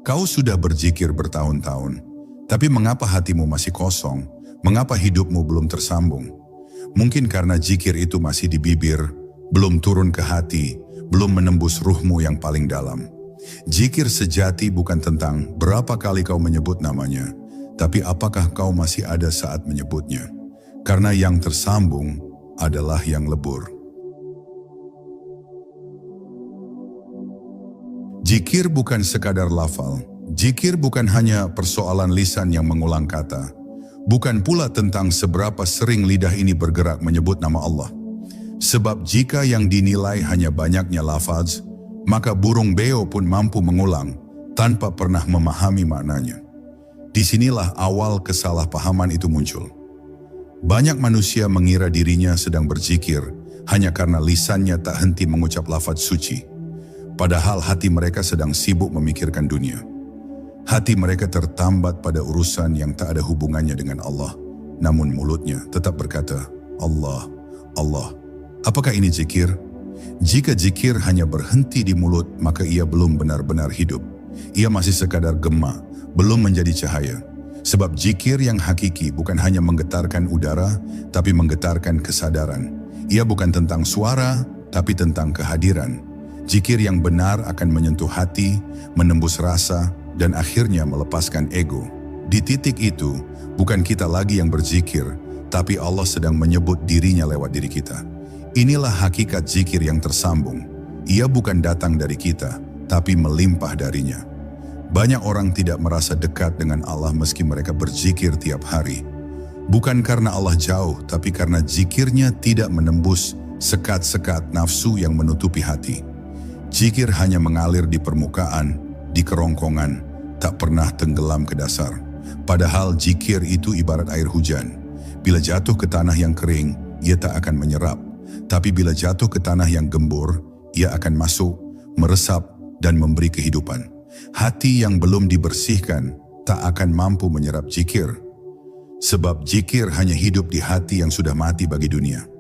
Kau sudah berzikir bertahun-tahun, tapi mengapa hatimu masih kosong? Mengapa hidupmu belum tersambung? Mungkin karena zikir itu masih di bibir, belum turun ke hati, belum menembus ruhmu yang paling dalam. Zikir sejati bukan tentang berapa kali kau menyebut namanya, tapi apakah kau masih ada saat menyebutnya. Karena yang tersambung adalah yang lebur. Zikir bukan sekadar lafal. Zikir bukan hanya persoalan lisan yang mengulang kata. Bukan pula tentang seberapa sering lidah ini bergerak menyebut nama Allah. Sebab jika yang dinilai hanya banyaknya lafaz, maka burung beo pun mampu mengulang tanpa pernah memahami maknanya. Disinilah awal kesalahpahaman itu muncul. Banyak manusia mengira dirinya sedang berzikir hanya karena lisannya tak henti mengucap lafaz suci. Padahal hati mereka sedang sibuk memikirkan dunia. Hati mereka tertambat pada urusan yang tak ada hubungannya dengan Allah. Namun mulutnya tetap berkata, Allah, Allah. Apakah ini zikir? Jika zikir hanya berhenti di mulut, maka ia belum benar-benar hidup. Ia masih sekadar gema, belum menjadi cahaya. Sebab zikir yang hakiki bukan hanya menggetarkan udara, tapi menggetarkan kesadaran. Ia bukan tentang suara, tapi tentang kehadiran. Zikir yang benar akan menyentuh hati, menembus rasa, dan akhirnya melepaskan ego. Di titik itu, bukan kita lagi yang berzikir, tapi Allah sedang menyebut dirinya lewat diri kita. Inilah hakikat zikir yang tersambung. Ia bukan datang dari kita, tapi melimpah darinya. Banyak orang tidak merasa dekat dengan Allah meski mereka berzikir tiap hari. Bukan karena Allah jauh, tapi karena zikirnya tidak menembus sekat-sekat nafsu yang menutupi hati. Zikir hanya mengalir di permukaan, di kerongkongan, tak pernah tenggelam ke dasar. Padahal zikir itu ibarat air hujan. Bila jatuh ke tanah yang kering, ia tak akan menyerap. Tapi bila jatuh ke tanah yang gembur, ia akan masuk, meresap, dan memberi kehidupan. Hati yang belum dibersihkan tak akan mampu menyerap zikir. Sebab zikir hanya hidup di hati yang sudah mati bagi dunia.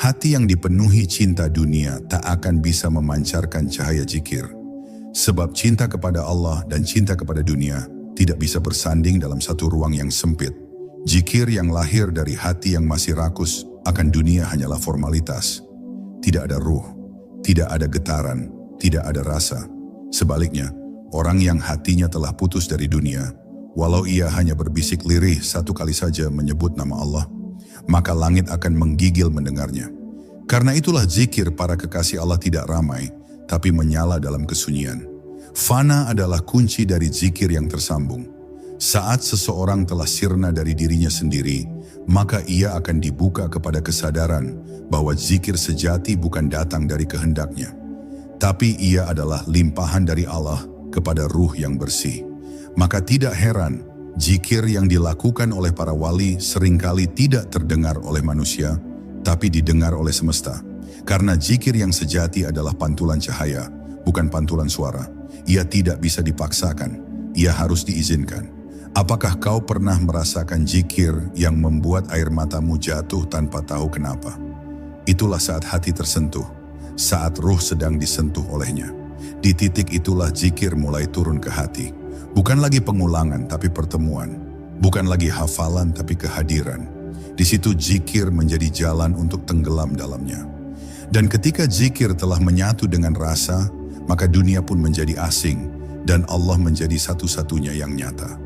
Hati yang dipenuhi cinta dunia tak akan bisa memancarkan cahaya zikir. Sebab cinta kepada Allah dan cinta kepada dunia tidak bisa bersanding dalam satu ruang yang sempit. Zikir yang lahir dari hati yang masih rakus akan dunia hanyalah formalitas. Tidak ada ruh, tidak ada getaran, tidak ada rasa. Sebaliknya, orang yang hatinya telah putus dari dunia, walau ia hanya berbisik lirih satu kali saja menyebut nama Allah, maka langit akan menggigil mendengarnya. Karena itulah zikir para kekasih Allah tidak ramai, tapi menyala dalam kesunyian. Fana adalah kunci dari zikir yang tersambung. Saat seseorang telah sirna dari dirinya sendiri, maka ia akan dibuka kepada kesadaran bahwa zikir sejati bukan datang dari kehendaknya, tapi ia adalah limpahan dari Allah kepada ruh yang bersih. Maka tidak heran, zikir yang dilakukan oleh para wali seringkali tidak terdengar oleh manusia, tapi didengar oleh semesta. Karena zikir yang sejati adalah pantulan cahaya, bukan pantulan suara. Ia tidak bisa dipaksakan, ia harus diizinkan. Apakah kau pernah merasakan zikir yang membuat air matamu jatuh tanpa tahu kenapa? Itulah saat hati tersentuh, saat ruh sedang disentuh olehnya. Di titik itulah zikir mulai turun ke hati. Bukan lagi pengulangan tapi pertemuan. Bukan lagi hafalan tapi kehadiran. Di situ zikir menjadi jalan untuk tenggelam dalamnya. Dan ketika zikir telah menyatu dengan rasa, maka dunia pun menjadi asing dan Allah menjadi satu-satunya yang nyata.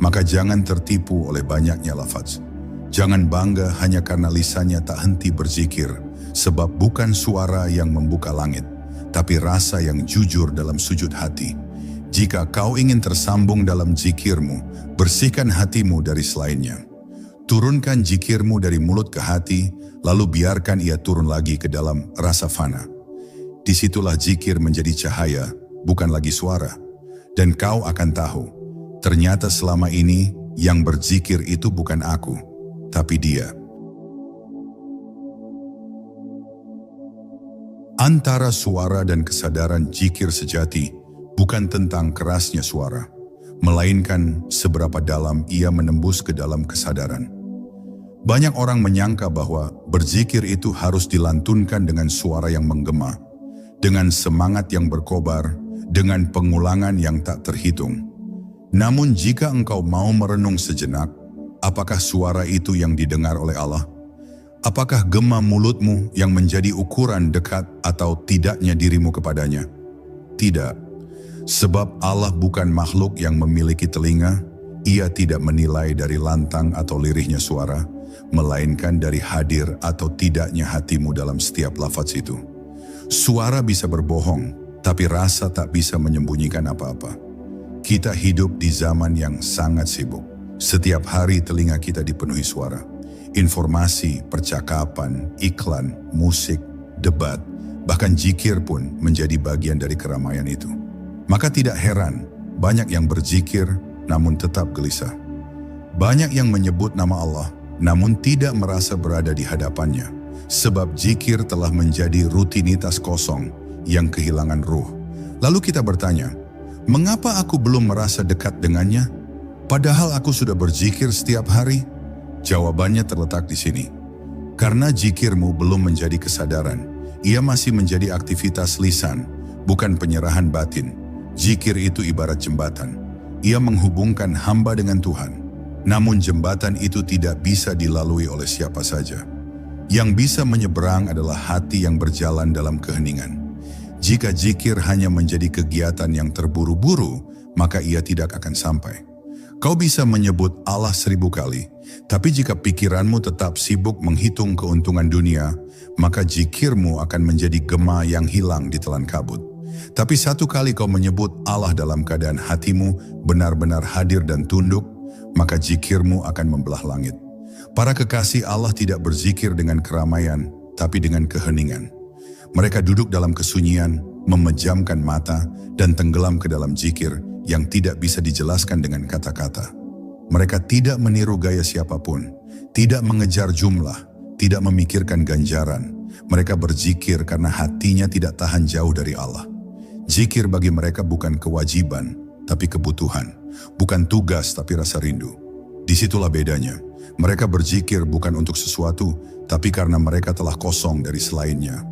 Maka jangan tertipu oleh banyaknya lafaz. Jangan bangga hanya karena lisannya tak henti berzikir, sebab bukan suara yang membuka langit, tapi rasa yang jujur dalam sujud hati. Jika kau ingin tersambung dalam zikirmu, bersihkan hatimu dari selainnya. Turunkan zikirmu dari mulut ke hati, lalu biarkan ia turun lagi ke dalam rasa fana. Disitulah zikir menjadi cahaya, bukan lagi suara. Dan kau akan tahu, ternyata selama ini yang berzikir itu bukan aku, tapi Dia. Antara suara dan kesadaran zikir sejati bukan tentang kerasnya suara, melainkan seberapa dalam ia menembus ke dalam kesadaran. Banyak orang menyangka bahwa berzikir itu harus dilantunkan dengan suara yang menggema, dengan semangat yang berkobar, dengan pengulangan yang tak terhitung. Namun jika engkau mau merenung sejenak, apakah suara itu yang didengar oleh Allah? Apakah gema mulutmu yang menjadi ukuran dekat atau tidaknya dirimu kepadanya? Tidak, sebab Allah bukan makhluk yang memiliki telinga. Ia tidak menilai dari lantang atau lirihnya suara, melainkan dari hadir atau tidaknya hatimu dalam setiap lafaz itu. Suara bisa berbohong, tapi rasa tak bisa menyembunyikan apa-apa. Kita hidup di zaman yang sangat sibuk. Setiap hari telinga kita dipenuhi suara. Informasi, percakapan, iklan, musik, debat, bahkan zikir pun menjadi bagian dari keramaian itu. Maka tidak heran, banyak yang berzikir namun tetap gelisah. Banyak yang menyebut nama Allah, namun tidak merasa berada di hadapannya. Sebab zikir telah menjadi rutinitas kosong yang kehilangan ruh. Lalu kita bertanya, mengapa aku belum merasa dekat dengannya? Padahal aku sudah berzikir setiap hari. Jawabannya terletak di sini. Karena zikirmu belum menjadi kesadaran, ia masih menjadi aktivitas lisan, bukan penyerahan batin. Zikir itu ibarat jembatan. Ia menghubungkan hamba dengan Tuhan. Namun jembatan itu tidak bisa dilalui oleh siapa saja. Yang bisa menyeberang adalah hati yang berjalan dalam keheningan. Jika zikir hanya menjadi kegiatan yang terburu-buru, maka ia tidak akan sampai. Kau bisa menyebut Allah 1000 kali, tapi jika pikiranmu tetap sibuk menghitung keuntungan dunia, maka zikirmu akan menjadi gema yang hilang di telan kabut. Tapi satu kali kau menyebut Allah dalam keadaan hatimu benar-benar hadir dan tunduk, maka zikirmu akan membelah langit. Para kekasih Allah tidak berzikir dengan keramaian, tapi dengan keheningan. Mereka duduk dalam kesunyian, memejamkan mata, dan tenggelam ke dalam zikir yang tidak bisa dijelaskan dengan kata-kata. Mereka tidak meniru gaya siapapun, tidak mengejar jumlah, tidak memikirkan ganjaran. Mereka berzikir karena hatinya tidak tahan jauh dari Allah. Zikir bagi mereka bukan kewajiban, tapi kebutuhan. Bukan tugas, tapi rasa rindu. Disitulah bedanya. Mereka berzikir bukan untuk sesuatu, tapi karena mereka telah kosong dari selainnya.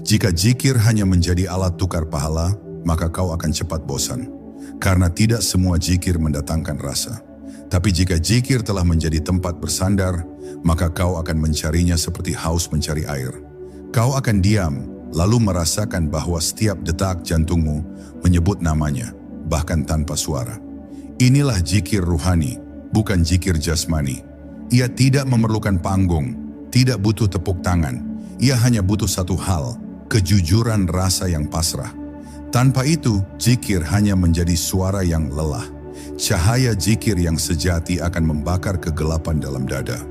Jika zikir hanya menjadi alat tukar pahala, maka kau akan cepat bosan. Karena tidak semua zikir mendatangkan rasa. Tapi jika zikir telah menjadi tempat bersandar, maka kau akan mencarinya seperti haus mencari air. Kau akan diam, lalu merasakan bahwa setiap detak jantungmu menyebut namanya, bahkan tanpa suara. Inilah zikir ruhani, bukan zikir jasmani. Ia tidak memerlukan panggung, tidak butuh tepuk tangan. Ia hanya butuh satu hal, kejujuran rasa yang pasrah. Tanpa itu, zikir hanya menjadi suara yang lelah. Cahaya zikir yang sejati akan membakar kegelapan dalam dada.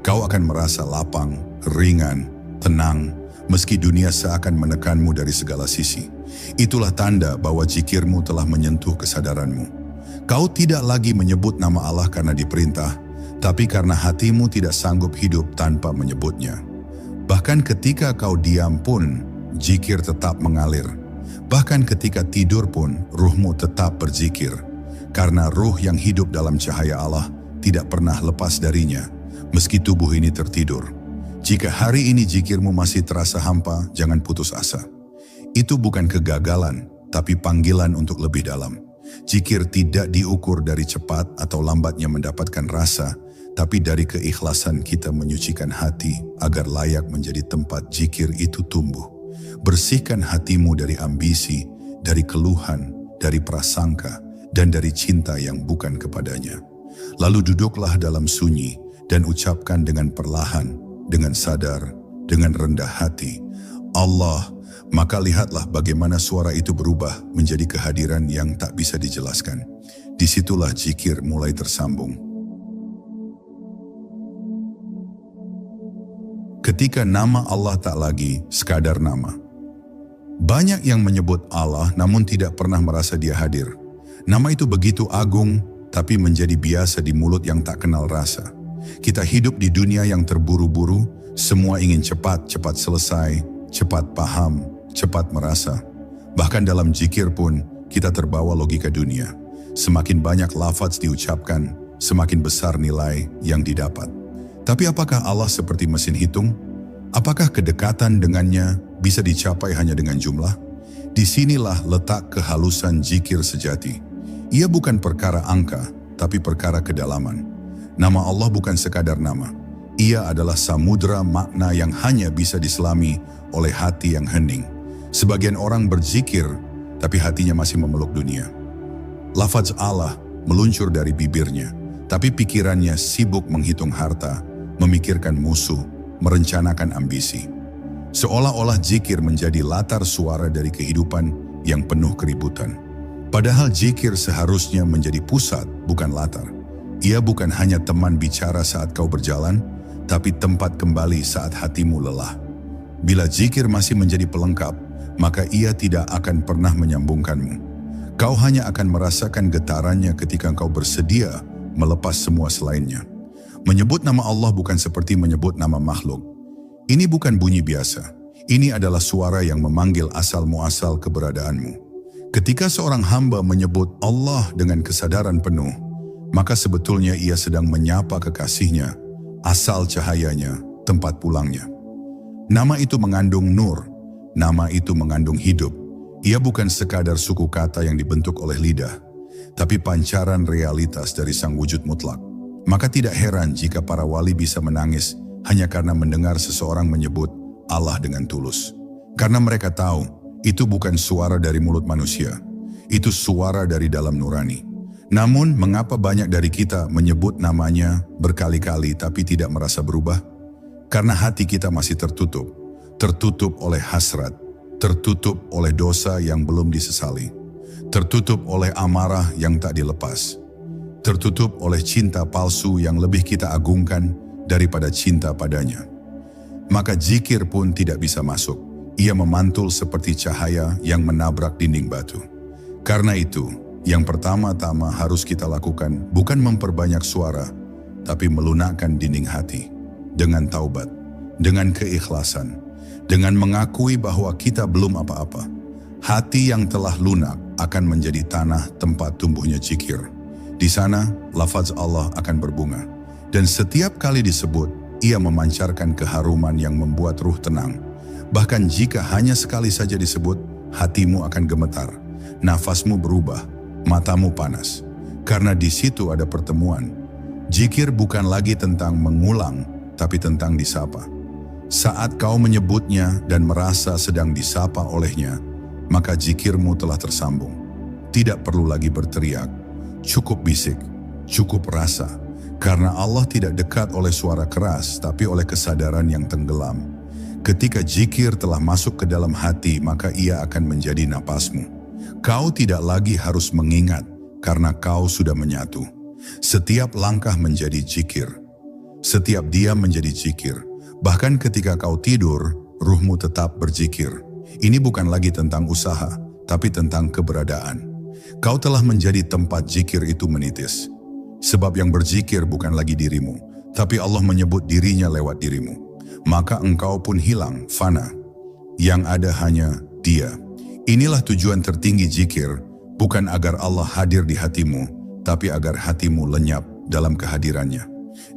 Kau akan merasa lapang, ringan, tenang, meski dunia seakan menekanmu dari segala sisi. Itulah tanda bahwa zikirmu telah menyentuh kesadaranmu. Kau tidak lagi menyebut nama Allah karena diperintah, tapi karena hatimu tidak sanggup hidup tanpa menyebutnya. Bahkan ketika kau diam pun, zikir tetap mengalir. Bahkan ketika tidur pun, ruhmu tetap berzikir. Karena ruh yang hidup dalam cahaya Allah tidak pernah lepas darinya, meski tubuh ini tertidur. Jika hari ini zikirmu masih terasa hampa, jangan putus asa. Itu bukan kegagalan, tapi panggilan untuk lebih dalam. Zikir tidak diukur dari cepat atau lambatnya mendapatkan rasa, tapi dari keikhlasan kita menyucikan hati agar layak menjadi tempat zikir itu tumbuh. Bersihkan hatimu dari ambisi, dari keluhan, dari prasangka, dan dari cinta yang bukan kepadanya. Lalu duduklah dalam sunyi dan ucapkan dengan perlahan, dengan sadar, dengan rendah hati, Allah. Maka lihatlah bagaimana suara itu berubah menjadi kehadiran yang tak bisa dijelaskan. Disitulah zikir mulai tersambung. Ketika nama Allah tak lagi sekadar nama. Banyak yang menyebut Allah namun tidak pernah merasa dia hadir. Nama itu begitu agung, tapi menjadi biasa di mulut yang tak kenal rasa. Kita hidup di dunia yang terburu-buru, semua ingin cepat selesai, cepat paham, cepat merasa. Bahkan dalam zikir pun, kita terbawa logika dunia. Semakin banyak lafaz diucapkan, semakin besar nilai yang didapat. Tapi apakah Allah seperti mesin hitung? Apakah kedekatan dengannya bisa dicapai hanya dengan jumlah? Disinilah letak kehalusan zikir sejati. Ia bukan perkara angka, tapi perkara kedalaman. Nama Allah bukan sekadar nama. Ia adalah samudera makna yang hanya bisa diselami oleh hati yang hening. Sebagian orang berzikir, tapi hatinya masih memeluk dunia. Lafaz Allah meluncur dari bibirnya, tapi pikirannya sibuk menghitung harta, memikirkan musuh, merencanakan ambisi. Seolah-olah zikir menjadi latar suara dari kehidupan yang penuh keributan. Padahal zikir seharusnya menjadi pusat, bukan latar. Ia bukan hanya teman bicara saat kau berjalan, tapi tempat kembali saat hatimu lelah. Bila zikir masih menjadi pelengkap, maka ia tidak akan pernah menyambungkanmu. Kau hanya akan merasakan getarannya ketika kau bersedia melepas semua selainnya. Menyebut nama Allah bukan seperti menyebut nama makhluk. Ini bukan bunyi biasa. Ini adalah suara yang memanggil asal-muasal keberadaanmu. Ketika seorang hamba menyebut Allah dengan kesadaran penuh, maka sebetulnya ia sedang menyapa kekasihnya, asal cahayanya, tempat pulangnya. Nama itu mengandung nur, nama itu mengandung hidup. Ia bukan sekadar suku kata yang dibentuk oleh lidah, tapi pancaran realitas dari sang wujud mutlak. Maka tidak heran jika para wali bisa menangis hanya karena mendengar seseorang menyebut Allah dengan tulus. Karena mereka tahu, itu bukan suara dari mulut manusia. Itu suara dari dalam nurani. Namun, mengapa banyak dari kita menyebut namanya berkali-kali tapi tidak merasa berubah? Karena hati kita masih tertutup. Tertutup oleh hasrat. Tertutup oleh dosa yang belum disesali. Tertutup oleh amarah yang tak dilepas. Tertutup oleh cinta palsu yang lebih kita agungkan daripada cinta padanya. Maka zikir pun tidak bisa masuk. Ia memantul seperti cahaya yang menabrak dinding batu. Karena itu, yang pertama-tama harus kita lakukan bukan memperbanyak suara, tapi melunakkan dinding hati. Dengan taubat, dengan keikhlasan, dengan mengakui bahwa kita belum apa-apa. Hati yang telah lunak akan menjadi tanah tempat tumbuhnya zikir. Di sana, lafaz Allah akan berbunga. Dan setiap kali disebut, ia memancarkan keharuman yang membuat ruh tenang. Bahkan jika hanya sekali saja disebut, hatimu akan gemetar, nafasmu berubah, matamu panas. Karena di situ ada pertemuan. Zikir bukan lagi tentang mengulang, tapi tentang disapa. Saat kau menyebutnya dan merasa sedang disapa olehnya, maka zikirmu telah tersambung. Tidak perlu lagi berteriak, cukup bisik, cukup rasa. Karena Allah tidak dekat oleh suara keras, tapi oleh kesadaran yang tenggelam. Ketika zikir telah masuk ke dalam hati, maka ia akan menjadi napasmu. Kau tidak lagi harus mengingat, karena kau sudah menyatu. Setiap langkah menjadi zikir. Setiap diam menjadi zikir. Bahkan ketika kau tidur, ruhmu tetap berzikir. Ini bukan lagi tentang usaha, tapi tentang keberadaan. Kau telah menjadi tempat zikir itu menitis. Sebab yang berzikir bukan lagi dirimu, tapi Allah menyebut dirinya lewat dirimu. Maka engkau pun hilang, fana. Yang ada hanya Dia. Inilah tujuan tertinggi zikir, bukan agar Allah hadir di hatimu, tapi agar hatimu lenyap dalam kehadirannya.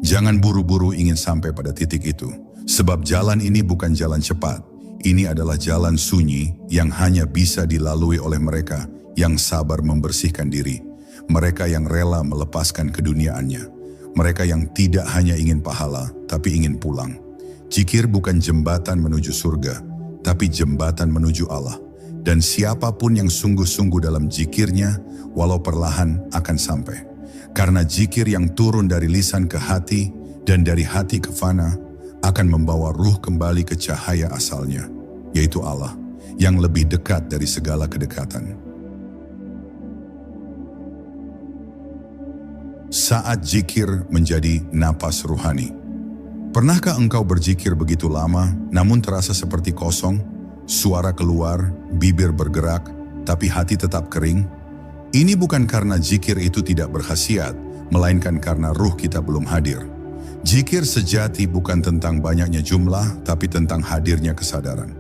Jangan buru-buru ingin sampai pada titik itu, sebab jalan ini bukan jalan cepat. Ini adalah jalan sunyi yang hanya bisa dilalui oleh mereka yang sabar membersihkan diri. Mereka yang rela melepaskan keduniaannya. Mereka yang tidak hanya ingin pahala, tapi ingin pulang. Zikir bukan jembatan menuju surga, tapi jembatan menuju Allah. Dan siapapun yang sungguh-sungguh dalam zikirnya, walau perlahan akan sampai. Karena zikir yang turun dari lisan ke hati, dan dari hati ke fana, akan membawa ruh kembali ke cahaya asalnya, yaitu Allah, yang lebih dekat dari segala kedekatan. Saat zikir menjadi napas ruhani. Pernahkah engkau berzikir begitu lama, namun terasa seperti kosong, suara keluar, bibir bergerak, tapi hati tetap kering? Ini bukan karena zikir itu tidak berkhasiat, melainkan karena ruh kita belum hadir. Zikir sejati bukan tentang banyaknya jumlah, tapi tentang hadirnya kesadaran.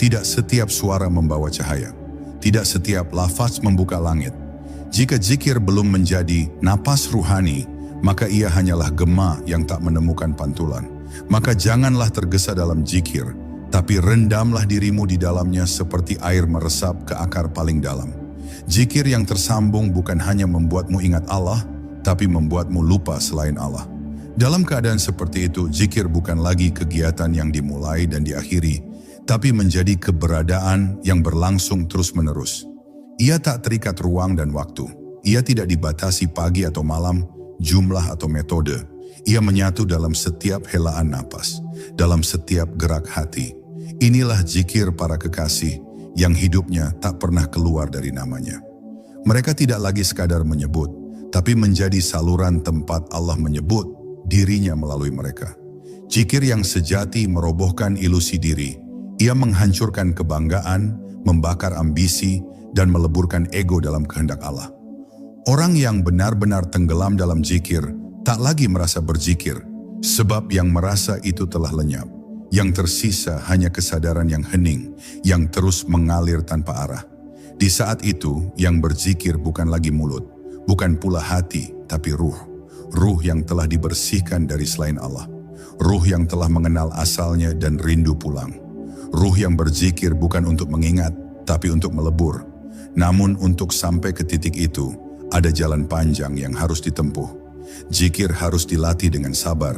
Tidak setiap suara membawa cahaya. Tidak setiap lafaz membuka langit. Jika zikir belum menjadi napas ruhani, maka ia hanyalah gema yang tak menemukan pantulan. Maka janganlah tergesa dalam zikir, tapi rendamlah dirimu di dalamnya seperti air meresap ke akar paling dalam. Zikir yang tersambung bukan hanya membuatmu ingat Allah, tapi membuatmu lupa selain Allah. Dalam keadaan seperti itu, zikir bukan lagi kegiatan yang dimulai dan diakhiri, tapi menjadi keberadaan yang berlangsung terus-menerus. Ia tak terikat ruang dan waktu. Ia tidak dibatasi pagi atau malam, jumlah atau metode. Ia menyatu dalam setiap helaan napas, dalam setiap gerak hati. Inilah zikir para kekasih yang hidupnya tak pernah keluar dari namanya. Mereka tidak lagi sekadar menyebut, tapi menjadi saluran tempat Allah menyebut dirinya melalui mereka. Zikir yang sejati merobohkan ilusi diri. Ia menghancurkan kebanggaan, membakar ambisi, dan meleburkan ego dalam kehendak Allah. Orang yang benar-benar tenggelam dalam zikir tak lagi merasa berzikir, sebab yang merasa itu telah lenyap. Yang tersisa hanya kesadaran yang hening, yang terus mengalir tanpa arah. Di saat itu, yang berzikir bukan lagi mulut, bukan pula hati, tapi ruh. Ruh yang telah dibersihkan dari selain Allah. Ruh yang telah mengenal asalnya dan rindu pulang. Ruh yang berzikir bukan untuk mengingat, tapi untuk melebur. Namun untuk sampai ke titik itu, ada jalan panjang yang harus ditempuh. Zikir harus dilatih dengan sabar,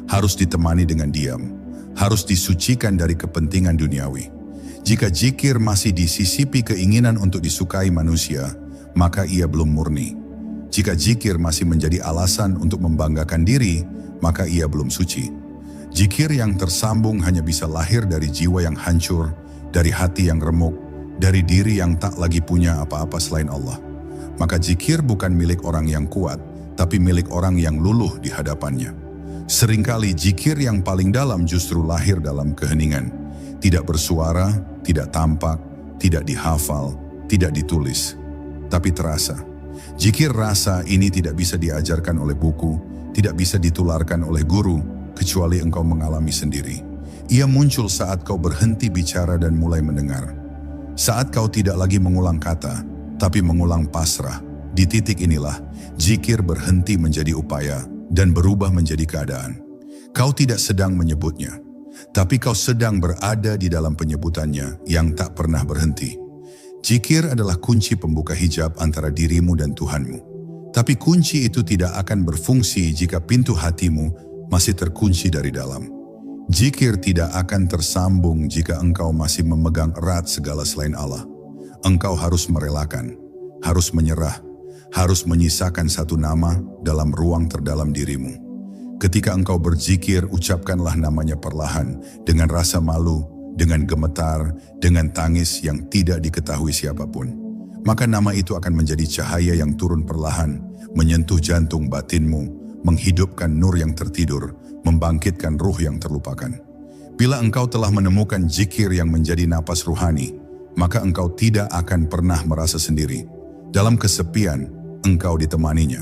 harus ditemani dengan diam, harus disucikan dari kepentingan duniawi. Jika zikir masih disisipi keinginan untuk disukai manusia, maka ia belum murni. Jika zikir masih menjadi alasan untuk membanggakan diri, maka ia belum suci. Zikir yang tersambung hanya bisa lahir dari jiwa yang hancur, dari hati yang remuk, dari diri yang tak lagi punya apa-apa selain Allah. Maka zikir bukan milik orang yang kuat, tapi milik orang yang luluh di hadapannya. Seringkali zikir yang paling dalam justru lahir dalam keheningan. Tidak bersuara, tidak tampak, tidak dihafal, tidak ditulis, tapi terasa. Zikir rasa ini tidak bisa diajarkan oleh buku, tidak bisa ditularkan oleh guru, kecuali engkau mengalami sendiri. Ia muncul saat kau berhenti bicara dan mulai mendengar. Saat kau tidak lagi mengulang kata, tapi mengulang pasrah. Di titik inilah, zikir berhenti menjadi upaya dan berubah menjadi keadaan. Kau tidak sedang menyebutnya, tapi kau sedang berada di dalam penyebutannya yang tak pernah berhenti. Zikir adalah kunci pembuka hijab antara dirimu dan Tuhanmu. Tapi kunci itu tidak akan berfungsi jika pintu hatimu masih terkunci dari dalam. Zikir tidak akan tersambung jika engkau masih memegang erat segala selain Allah. Engkau harus merelakan, harus menyerah, harus menyisakan satu nama dalam ruang terdalam dirimu. Ketika engkau berzikir, ucapkanlah namanya perlahan, dengan rasa malu, dengan gemetar, dengan tangis yang tidak diketahui siapapun. Maka nama itu akan menjadi cahaya yang turun perlahan, menyentuh jantung batinmu, menghidupkan nur yang tertidur, membangkitkan ruh yang terlupakan. Bila engkau telah menemukan zikir yang menjadi napas ruhani, maka engkau tidak akan pernah merasa sendiri. Dalam kesepian, engkau ditemaninya.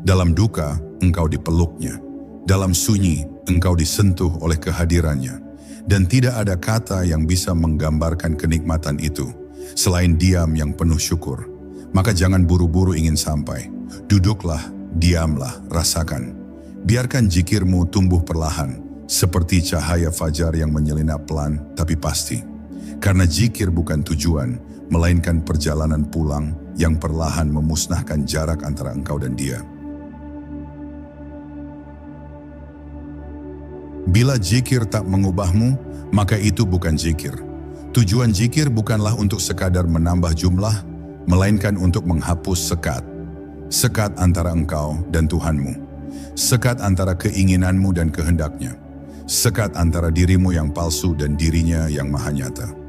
Dalam duka, engkau dipeluknya. Dalam sunyi, engkau disentuh oleh kehadirannya. Dan tidak ada kata yang bisa menggambarkan kenikmatan itu, selain diam yang penuh syukur. Maka jangan buru-buru ingin sampai. Duduklah, diamlah, rasakan. Biarkan zikirmu tumbuh perlahan, seperti cahaya fajar yang menyelinap pelan tapi pasti. Karena zikir bukan tujuan, melainkan perjalanan pulang yang perlahan memusnahkan jarak antara engkau dan Dia. Bila zikir tak mengubahmu, maka itu bukan zikir. Tujuan zikir bukanlah untuk sekadar menambah jumlah, melainkan untuk menghapus sekat. Sekat antara engkau dan Tuhanmu. Sekat antara keinginanmu dan kehendaknya. Sekat antara dirimu yang palsu dan dirinya yang maha nyata.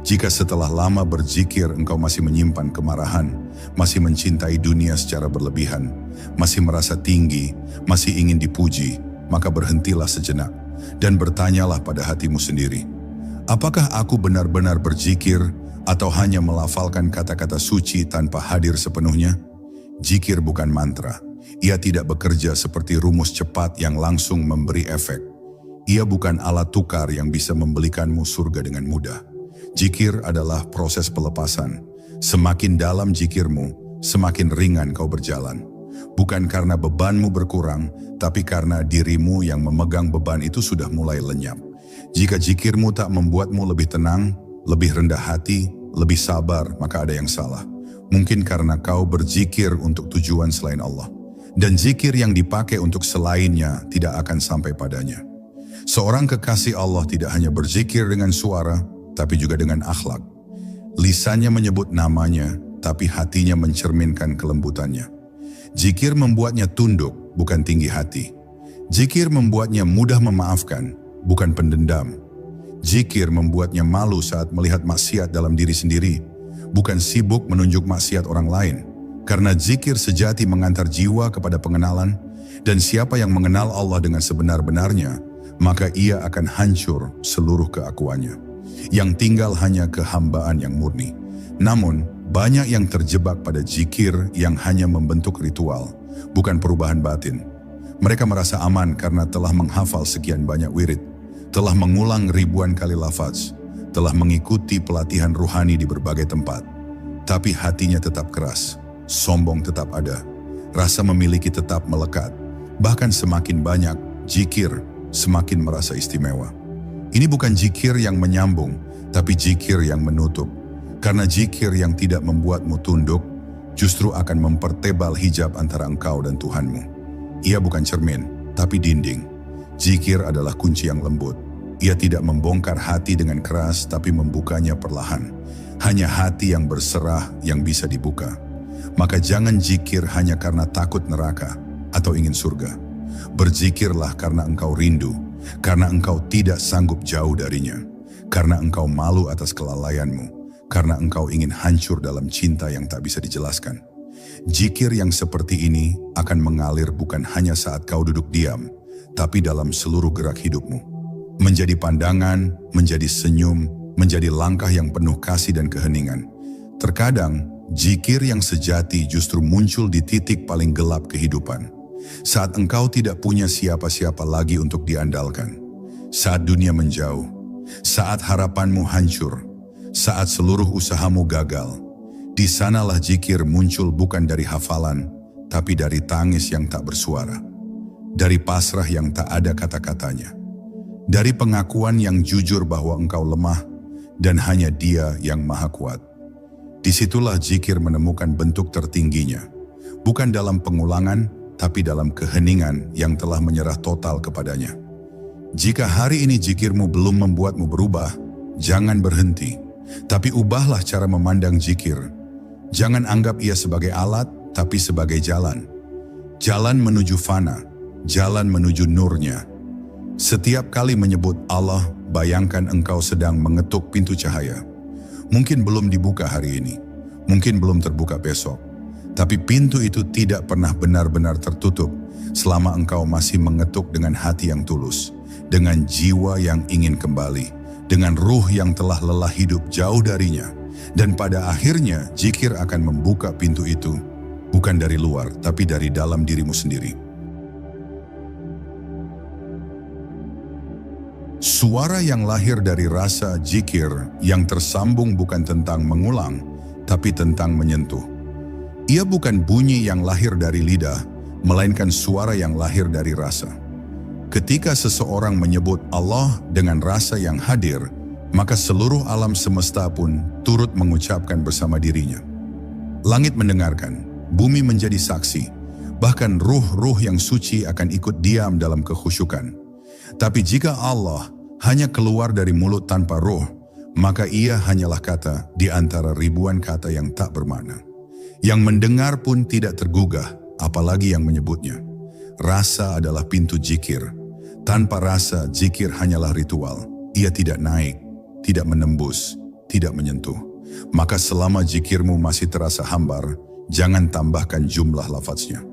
Jika setelah lama berzikir engkau masih menyimpan kemarahan, masih mencintai dunia secara berlebihan, masih merasa tinggi, masih ingin dipuji, maka berhentilah sejenak dan bertanyalah pada hatimu sendiri. Apakah aku benar-benar berzikir atau hanya melafalkan kata-kata suci tanpa hadir sepenuhnya? Zikir bukan mantra. Ia tidak bekerja seperti rumus cepat yang langsung memberi efek. Ia bukan alat tukar yang bisa membelikanmu surga dengan mudah. Zikir adalah proses pelepasan. Semakin dalam zikirmu, semakin ringan kau berjalan. Bukan karena bebanmu berkurang, tapi karena dirimu yang memegang beban itu sudah mulai lenyap. Jika zikirmu tak membuatmu lebih tenang, lebih rendah hati, lebih sabar, maka ada yang salah. Mungkin karena kau berzikir untuk tujuan selain Allah. Dan zikir yang dipakai untuk selainnya tidak akan sampai padanya. Seorang kekasih Allah tidak hanya berzikir dengan suara, tapi juga dengan akhlak. Lisannya menyebut namanya, tapi hatinya mencerminkan kelembutannya. Zikir membuatnya tunduk, bukan tinggi hati. Zikir membuatnya mudah memaafkan, bukan pendendam. Zikir membuatnya malu saat melihat maksiat dalam diri sendiri, bukan sibuk menunjuk maksiat orang lain. Karena zikir sejati mengantar jiwa kepada pengenalan, dan siapa yang mengenal Allah dengan sebenar-benarnya, maka ia akan hancur seluruh keakuannya. Yang tinggal hanya kehambaan yang murni. Namun, banyak yang terjebak pada zikir yang hanya membentuk ritual, bukan perubahan batin. Mereka merasa aman karena telah menghafal sekian banyak wirid, telah mengulang ribuan kali lafaz, telah mengikuti pelatihan ruhani di berbagai tempat. Tapi hatinya tetap keras, sombong tetap ada, rasa memiliki tetap melekat. Bahkan semakin banyak zikir, semakin merasa istimewa. Ini bukan zikir yang menyambung, tapi zikir yang menutup. Karena zikir yang tidak membuatmu tunduk, justru akan mempertebal hijab antara engkau dan Tuhanmu. Ia bukan cermin, tapi dinding. Zikir adalah kunci yang lembut. Ia tidak membongkar hati dengan keras, tapi membukanya perlahan. Hanya hati yang berserah yang bisa dibuka. Maka jangan zikir hanya karena takut neraka atau ingin surga. Berzikirlah karena engkau rindu, karena engkau tidak sanggup jauh darinya, karena engkau malu atas kelalaianmu, karena engkau ingin hancur dalam cinta yang tak bisa dijelaskan. Zikir yang seperti ini akan mengalir bukan hanya saat kau duduk diam, tapi dalam seluruh gerak hidupmu. Menjadi pandangan, menjadi senyum, menjadi langkah yang penuh kasih dan keheningan. Terkadang, zikir yang sejati justru muncul di titik paling gelap kehidupan. Saat engkau tidak punya siapa-siapa lagi untuk diandalkan. Saat dunia menjauh. Saat harapanmu hancur. Saat seluruh usahamu gagal. Di sanalah zikir muncul bukan dari hafalan, tapi dari tangis yang tak bersuara. Dari pasrah yang tak ada kata-katanya. Dari pengakuan yang jujur bahwa engkau lemah, dan hanya Dia yang maha kuat. Disitulah zikir menemukan bentuk tertingginya. Bukan dalam pengulangan, tapi dalam keheningan yang telah menyerah total kepadanya. Jika hari ini zikirmu belum membuatmu berubah, jangan berhenti, tapi ubahlah cara memandang zikir. Jangan anggap ia sebagai alat, tapi sebagai jalan. Jalan menuju fana, jalan menuju nurnya. Setiap kali menyebut Allah, bayangkan engkau sedang mengetuk pintu cahaya. Mungkin belum dibuka hari ini, mungkin belum terbuka besok. Tapi pintu itu tidak pernah benar-benar tertutup selama engkau masih mengetuk dengan hati yang tulus, dengan jiwa yang ingin kembali, dengan ruh yang telah lelah hidup jauh darinya. Dan pada akhirnya zikir akan membuka pintu itu, bukan dari luar, tapi dari dalam dirimu sendiri. Suara yang lahir dari rasa zikir yang tersambung bukan tentang mengulang, tapi tentang menyentuh. Ia bukan bunyi yang lahir dari lidah, melainkan suara yang lahir dari rasa. Ketika seseorang menyebut Allah dengan rasa yang hadir, maka seluruh alam semesta pun turut mengucapkan bersama dirinya. Langit mendengarkan, bumi menjadi saksi, bahkan ruh-ruh yang suci akan ikut diam dalam kekhusyukan. Tapi jika Allah hanya keluar dari mulut tanpa ruh, maka ia hanyalah kata di antara ribuan kata yang tak bermakna. Yang mendengar pun tidak tergugah, apalagi yang menyebutnya. Rasa adalah pintu zikir. Tanpa rasa, zikir hanyalah ritual. Ia tidak naik, tidak menembus, tidak menyentuh. Maka selama zikirmu masih terasa hambar, jangan tambahkan jumlah lafaznya.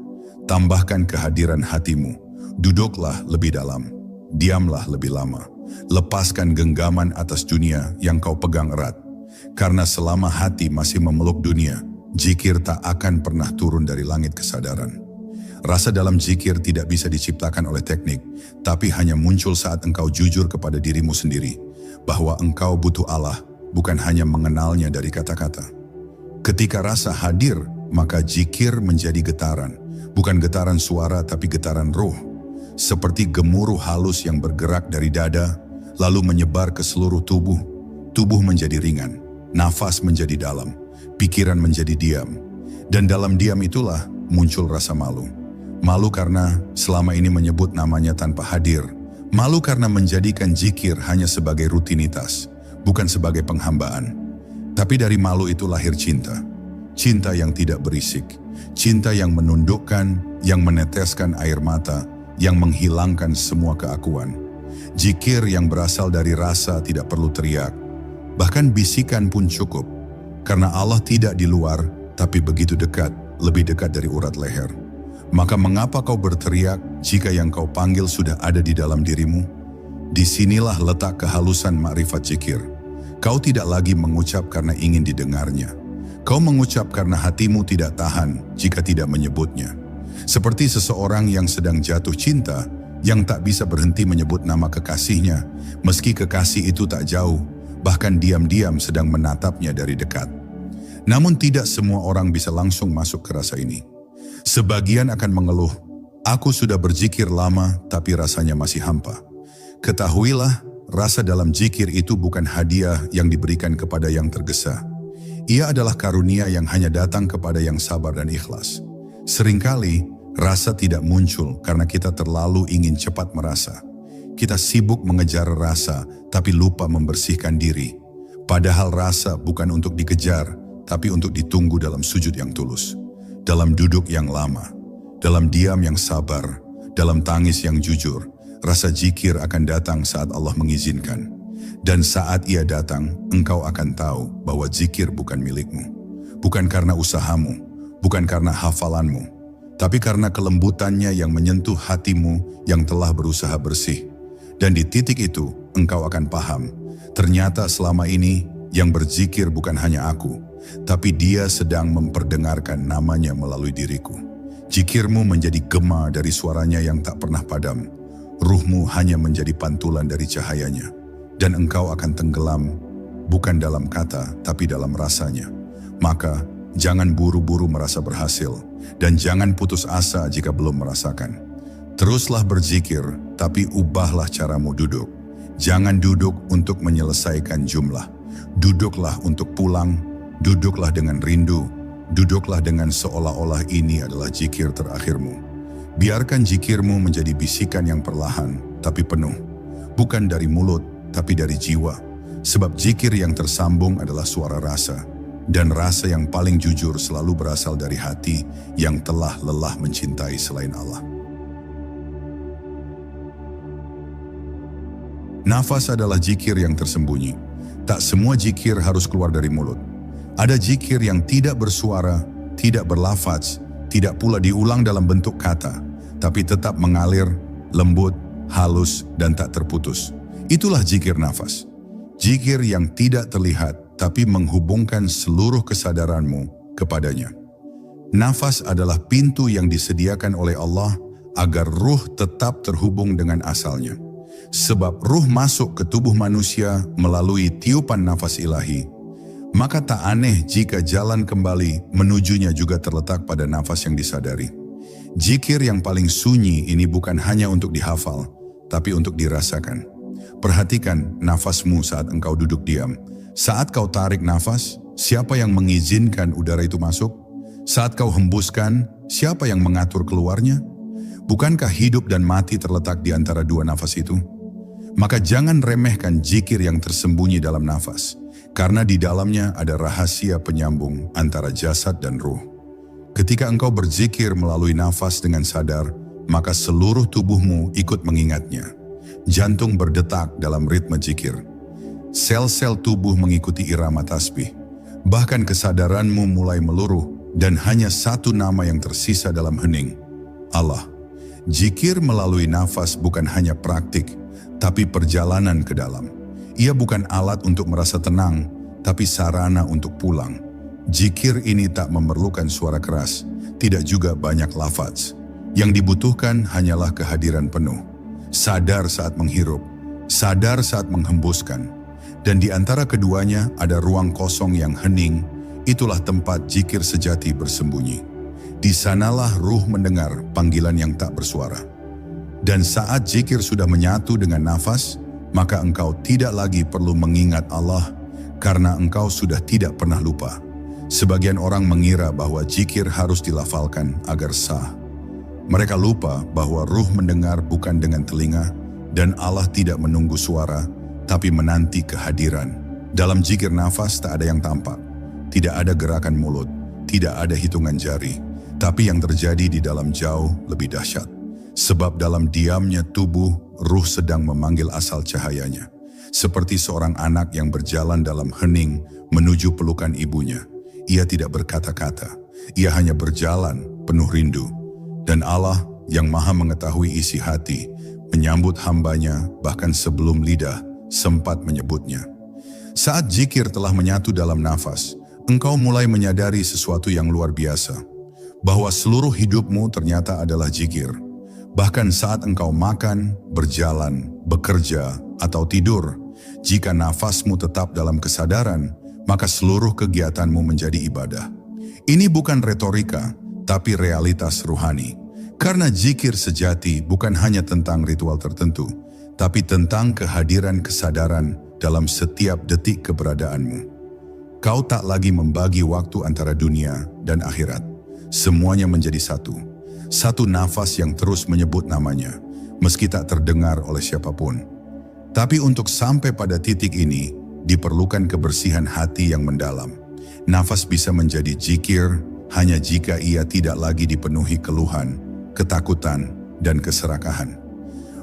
Tambahkan kehadiran hatimu. Duduklah lebih dalam, diamlah lebih lama. Lepaskan genggaman atas dunia yang kau pegang erat. Karena selama hati masih memeluk dunia, zikir tak akan pernah turun dari langit kesadaran. Rasa dalam zikir tidak bisa diciptakan oleh teknik, tapi hanya muncul saat engkau jujur kepada dirimu sendiri, bahwa engkau butuh Allah, bukan hanya mengenalnya dari kata-kata. Ketika rasa hadir, maka zikir menjadi getaran, bukan getaran suara tapi getaran ruh. Seperti gemuruh halus yang bergerak dari dada, lalu menyebar ke seluruh tubuh. Tubuh menjadi ringan, nafas menjadi dalam, pikiran menjadi diam. Dan dalam diam itulah muncul rasa malu. Malu karena selama ini menyebut namanya tanpa hadir. Malu karena menjadikan zikir hanya sebagai rutinitas, bukan sebagai penghambaan. Tapi dari malu itu lahir cinta. Cinta yang tidak berisik. Cinta yang menundukkan, yang meneteskan air mata, yang menghilangkan semua keakuan. Zikir yang berasal dari rasa tidak perlu teriak. Bahkan bisikan pun cukup. Karena Allah tidak di luar, tapi begitu dekat, lebih dekat dari urat leher. Maka mengapa kau berteriak jika yang kau panggil sudah ada di dalam dirimu? Disinilah letak kehalusan makrifat zikir. Kau tidak lagi mengucap karena ingin didengarnya. Kau mengucap karena hatimu tidak tahan jika tidak menyebutnya. Seperti seseorang yang sedang jatuh cinta, yang tak bisa berhenti menyebut nama kekasihnya, meski kekasih itu tak jauh, bahkan diam-diam sedang menatapnya dari dekat. Namun tidak semua orang bisa langsung masuk ke rasa ini. Sebagian akan mengeluh, aku sudah berzikir lama tapi rasanya masih hampa. Ketahuilah, rasa dalam zikir itu bukan hadiah yang diberikan kepada yang tergesa. Ia adalah karunia yang hanya datang kepada yang sabar dan ikhlas. Seringkali, rasa tidak muncul karena kita terlalu ingin cepat merasa. Kita sibuk mengejar rasa tapi lupa membersihkan diri. Padahal rasa bukan untuk dikejar, tapi untuk ditunggu dalam sujud yang tulus. Dalam duduk yang lama, dalam diam yang sabar, dalam tangis yang jujur. Rasa zikir akan datang saat Allah mengizinkan. Dan saat ia datang, engkau akan tahu bahwa zikir bukan milikmu. Bukan karena usahamu, bukan karena hafalanmu, tapi karena kelembutannya yang menyentuh hatimu yang telah berusaha bersih. Dan di titik itu, engkau akan paham, ternyata selama ini yang berzikir bukan hanya aku, tapi Dia sedang memperdengarkan namanya melalui diriku. Zikirmu menjadi gema dari suaranya yang tak pernah padam. Ruhmu hanya menjadi pantulan dari cahayanya. Dan engkau akan tenggelam, bukan dalam kata, tapi dalam rasanya. Maka, jangan buru-buru merasa berhasil, dan jangan putus asa jika belum merasakan. Teruslah berzikir, tapi ubahlah caramu duduk. Jangan duduk untuk menyelesaikan jumlah. Duduklah untuk pulang, duduklah dengan rindu, duduklah dengan seolah-olah ini adalah zikir terakhirmu. Biarkan zikirmu menjadi bisikan yang perlahan, tapi penuh. Bukan dari mulut, tapi dari jiwa. Sebab zikir yang tersambung adalah suara rasa. Dan rasa yang paling jujur selalu berasal dari hati yang telah lelah mencintai selain Allah. Nafas adalah zikir yang tersembunyi. Tak semua zikir harus keluar dari mulut. Ada zikir yang tidak bersuara, tidak berlafaz, tidak pula diulang dalam bentuk kata, tapi tetap mengalir, lembut, halus, dan tak terputus. Itulah zikir nafas. Zikir yang tidak terlihat, tapi menghubungkan seluruh kesadaranmu kepadanya. Nafas adalah pintu yang disediakan oleh Allah agar ruh tetap terhubung dengan asalnya. Sebab ruh masuk ke tubuh manusia melalui tiupan nafas ilahi, maka tak aneh jika jalan kembali menujunya juga terletak pada nafas yang disadari. Zikir yang paling sunyi ini bukan hanya untuk dihafal, tapi untuk dirasakan. Perhatikan nafasmu saat engkau duduk diam. Saat kau tarik nafas, siapa yang mengizinkan udara itu masuk? Saat kau hembuskan, siapa yang mengatur keluarnya? Bukankah hidup dan mati terletak di antara dua nafas itu? Maka jangan remehkan zikir yang tersembunyi dalam nafas, karena di dalamnya ada rahasia penyambung antara jasad dan ruh. Ketika engkau berzikir melalui nafas dengan sadar, maka seluruh tubuhmu ikut mengingatnya. Jantung berdetak dalam ritme zikir. Sel-sel tubuh mengikuti irama tasbih. Bahkan kesadaranmu mulai meluruh dan hanya satu nama yang tersisa dalam hening, Allah. Zikir melalui nafas bukan hanya praktik, tapi perjalanan ke dalam. Ia bukan alat untuk merasa tenang, tapi sarana untuk pulang. Zikir ini tak memerlukan suara keras, tidak juga banyak lafaz. Yang dibutuhkan hanyalah kehadiran penuh. Sadar saat menghirup, sadar saat menghembuskan. Dan di antara keduanya ada ruang kosong yang hening, itulah tempat zikir sejati bersembunyi. Di sanalah ruh mendengar panggilan yang tak bersuara. Dan saat zikir sudah menyatu dengan nafas, maka engkau tidak lagi perlu mengingat Allah karena engkau sudah tidak pernah lupa. Sebagian orang mengira bahwa zikir harus dilafalkan agar sah. Mereka lupa bahwa ruh mendengar bukan dengan telinga dan Allah tidak menunggu suara tapi menanti kehadiran. Dalam zikir nafas tak ada yang tampak, tidak ada gerakan mulut, tidak ada hitungan jari, tapi yang terjadi di dalam jauh lebih dahsyat. Sebab dalam diamnya tubuh, ruh sedang memanggil asal cahayanya. Seperti seorang anak yang berjalan dalam hening menuju pelukan ibunya. Ia tidak berkata-kata, ia hanya berjalan penuh rindu. Dan Allah yang maha mengetahui isi hati, menyambut hambanya bahkan sebelum lidah sempat menyebutnya. Saat zikir telah menyatu dalam nafas, engkau mulai menyadari sesuatu yang luar biasa. Bahwa seluruh hidupmu ternyata adalah zikir. Bahkan saat engkau makan, berjalan, bekerja, atau tidur, jika nafasmu tetap dalam kesadaran, maka seluruh kegiatanmu menjadi ibadah. Ini bukan retorika, tapi realitas ruhani. Karena zikir sejati bukan hanya tentang ritual tertentu, tapi tentang kehadiran kesadaran dalam setiap detik keberadaanmu. Kau tak lagi membagi waktu antara dunia dan akhirat. Semuanya menjadi satu. Satu nafas yang terus menyebut namanya, meski tak terdengar oleh siapapun. Tapi untuk sampai pada titik ini, diperlukan kebersihan hati yang mendalam. Nafas bisa menjadi zikir hanya jika ia tidak lagi dipenuhi keluhan, ketakutan, dan keserakahan.